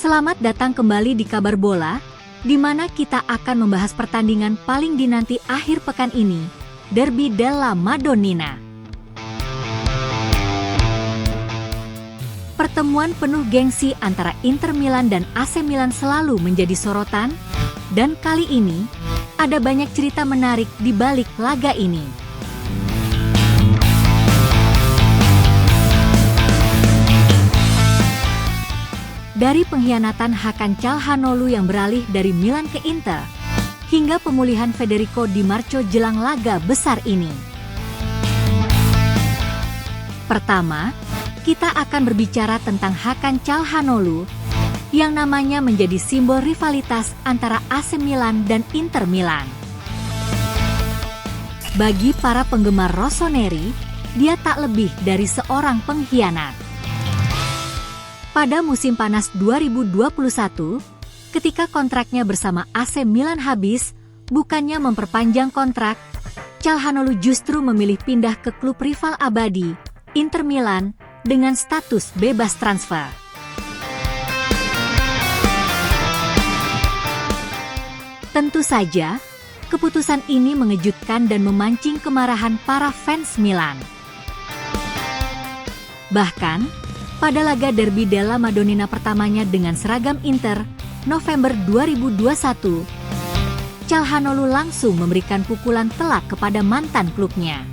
Selamat datang kembali di Kabar Bola, di mana kita akan membahas pertandingan paling dinanti akhir pekan ini, Derby della Madonnina. Pertemuan penuh gengsi antara Inter Milan dan AC Milan selalu menjadi sorotan, dan kali ini, ada banyak cerita menarik di balik laga ini. Dari pengkhianatan Hakan Calhanoglu yang beralih dari Milan ke Inter, hingga pemulihan Federico Di Marco jelang laga besar ini. Pertama, kita akan berbicara tentang Hakan Calhanoglu, yang namanya menjadi simbol rivalitas antara AC Milan dan Inter Milan. Bagi para penggemar rossoneri, dia tak lebih dari seorang pengkhianat. Pada musim panas 2021, ketika kontraknya bersama AC Milan habis, bukannya memperpanjang kontrak, Calhanoglu justru memilih pindah ke klub rival abadi, Inter Milan, dengan status bebas transfer. Tentu saja, keputusan ini mengejutkan dan memancing kemarahan para fans Milan. Bahkan, pada laga Derby della Madonnina pertamanya dengan seragam Inter, November 2021, Calhanoglu langsung memberikan pukulan telak kepada mantan klubnya.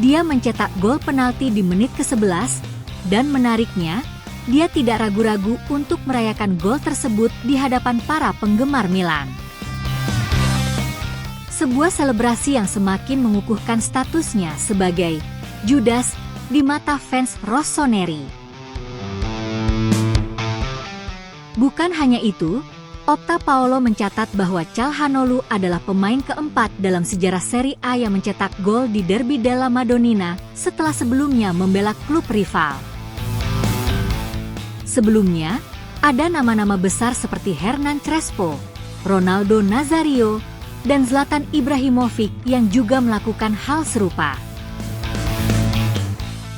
Dia mencetak gol penalti di menit ke-11, dan menariknya, dia tidak ragu-ragu untuk merayakan gol tersebut di hadapan para penggemar Milan. Sebuah selebrasi yang semakin mengukuhkan statusnya sebagai Judas di mata fans rossoneri. Bukan hanya itu, Opta Paolo mencatat bahwa Calhanoglu adalah pemain keempat dalam sejarah Serie A yang mencetak gol di Derby della Madonnina setelah sebelumnya membela klub rival. Sebelumnya, ada nama-nama besar seperti Hernan Crespo, Ronaldo Nazario, dan Zlatan Ibrahimovic yang juga melakukan hal serupa.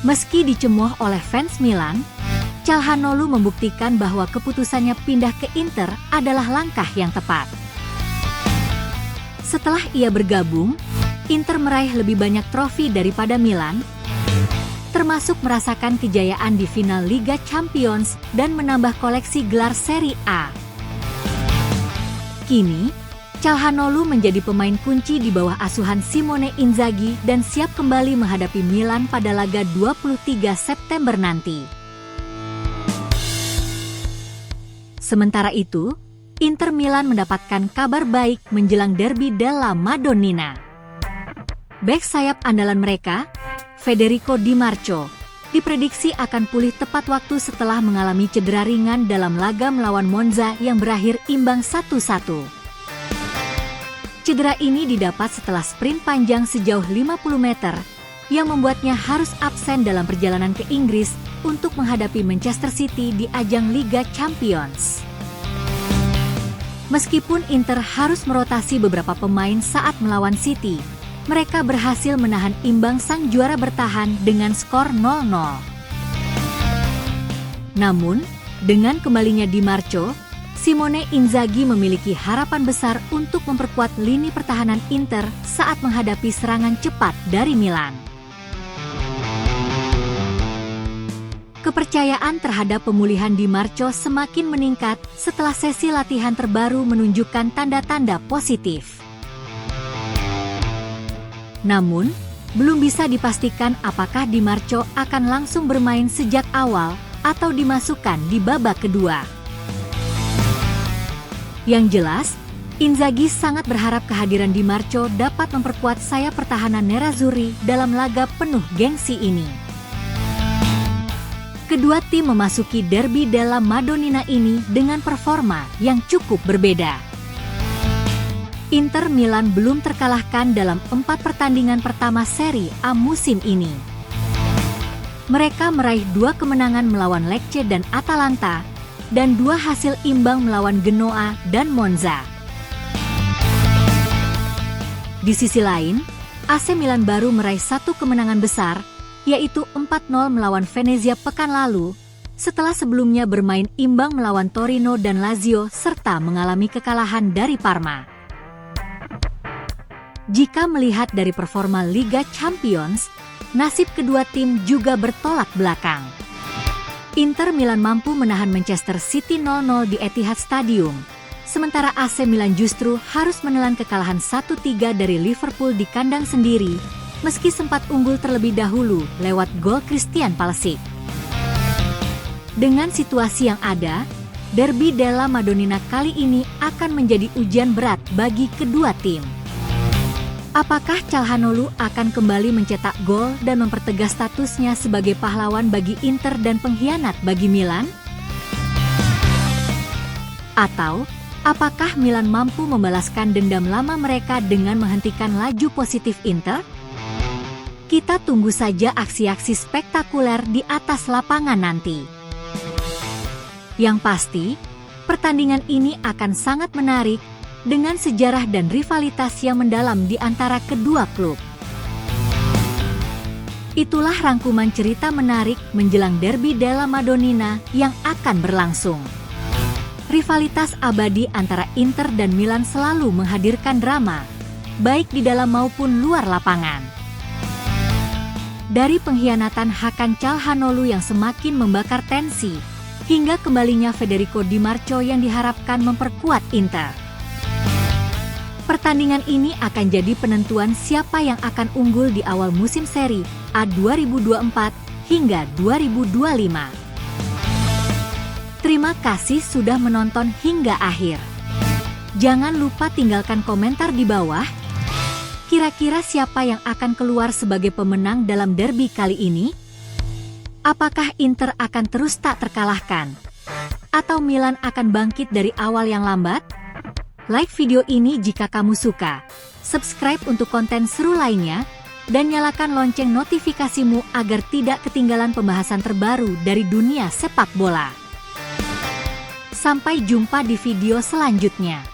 Meski dicemooh oleh fans Milan, Calhanoglu membuktikan bahwa keputusannya pindah ke Inter adalah langkah yang tepat. Setelah ia bergabung, Inter meraih lebih banyak trofi daripada Milan, termasuk merasakan kejayaan di final Liga Champions dan menambah koleksi gelar Serie A. Kini, Calhanoglu menjadi pemain kunci di bawah asuhan Simone Inzaghi dan siap kembali menghadapi Milan pada laga 23 September nanti. Sementara itu, Inter Milan mendapatkan kabar baik menjelang Derby della Madonnina. Bek sayap andalan mereka, Federico Di Marco, diprediksi akan pulih tepat waktu setelah mengalami cedera ringan dalam laga melawan Monza yang berakhir imbang 1-1. Cedera ini didapat setelah sprint panjang sejauh 50 meter, yang membuatnya harus absen dalam perjalanan ke Inggris untuk menghadapi Manchester City di ajang Liga Champions. Meskipun Inter harus merotasi beberapa pemain saat melawan City, mereka berhasil menahan imbang sang juara bertahan dengan skor 0-0. Namun, dengan kembalinya Di Marco, Simone Inzaghi memiliki harapan besar untuk memperkuat lini pertahanan Inter saat menghadapi serangan cepat dari Milan. Kepercayaan terhadap pemulihan Di Marco semakin meningkat setelah sesi latihan terbaru menunjukkan tanda-tanda positif. Namun, belum bisa dipastikan apakah Di Marco akan langsung bermain sejak awal atau dimasukkan di babak kedua. Yang jelas, Inzaghi sangat berharap kehadiran Di Marco dapat memperkuat sayap pertahanan Nerazzurri dalam laga penuh gengsi ini. Kedua tim memasuki Derby della Madonnina ini dengan performa yang cukup berbeda. Inter Milan belum terkalahkan dalam 4 pertandingan pertama Serie A musim ini. Mereka meraih 2 kemenangan melawan Lecce dan Atalanta, dan 2 hasil imbang melawan Genoa dan Monza. Di sisi lain, AC Milan baru meraih 1 kemenangan besar, yaitu 4-0 melawan Venezia pekan lalu, setelah sebelumnya bermain imbang melawan Torino dan Lazio serta mengalami kekalahan dari Parma. Jika melihat dari performa Liga Champions, nasib kedua tim juga bertolak belakang. Inter Milan mampu menahan Manchester City 0-0 di Etihad Stadium, sementara AC Milan justru harus menelan kekalahan 1-3 dari Liverpool di kandang sendiri, meski sempat unggul terlebih dahulu lewat gol Christian Pulisic. Dengan situasi yang ada, Derby della Madonnina kali ini akan menjadi ujian berat bagi kedua tim. Apakah Calhanoglu akan kembali mencetak gol dan mempertegas statusnya sebagai pahlawan bagi Inter dan pengkhianat bagi Milan? Atau, apakah Milan mampu membalaskan dendam lama mereka dengan menghentikan laju positif Inter? Kita tunggu saja aksi-aksi spektakuler di atas lapangan nanti. Yang pasti, pertandingan ini akan sangat menarik, dengan sejarah dan rivalitas yang mendalam di antara kedua klub. Itulah rangkuman cerita menarik menjelang Derby della Madonnina yang akan berlangsung. Rivalitas abadi antara Inter dan Milan selalu menghadirkan drama, baik di dalam maupun luar lapangan. Dari pengkhianatan Hakan Calhanoglu yang semakin membakar tensi, hingga kembalinya Federico Di Marco yang diharapkan memperkuat Inter. Pertandingan ini akan jadi penentuan siapa yang akan unggul di awal musim seri A 2024 hingga 2025. Terima kasih sudah menonton hingga akhir. Jangan lupa tinggalkan komentar di bawah. Kira-kira siapa yang akan keluar sebagai pemenang dalam derby kali ini? Apakah Inter akan terus tak terkalahkan? Atau Milan akan bangkit dari awal yang lambat? Like video ini jika kamu suka, subscribe untuk konten seru lainnya, dan nyalakan lonceng notifikasimu agar tidak ketinggalan pembahasan terbaru dari dunia sepak bola. Sampai jumpa di video selanjutnya.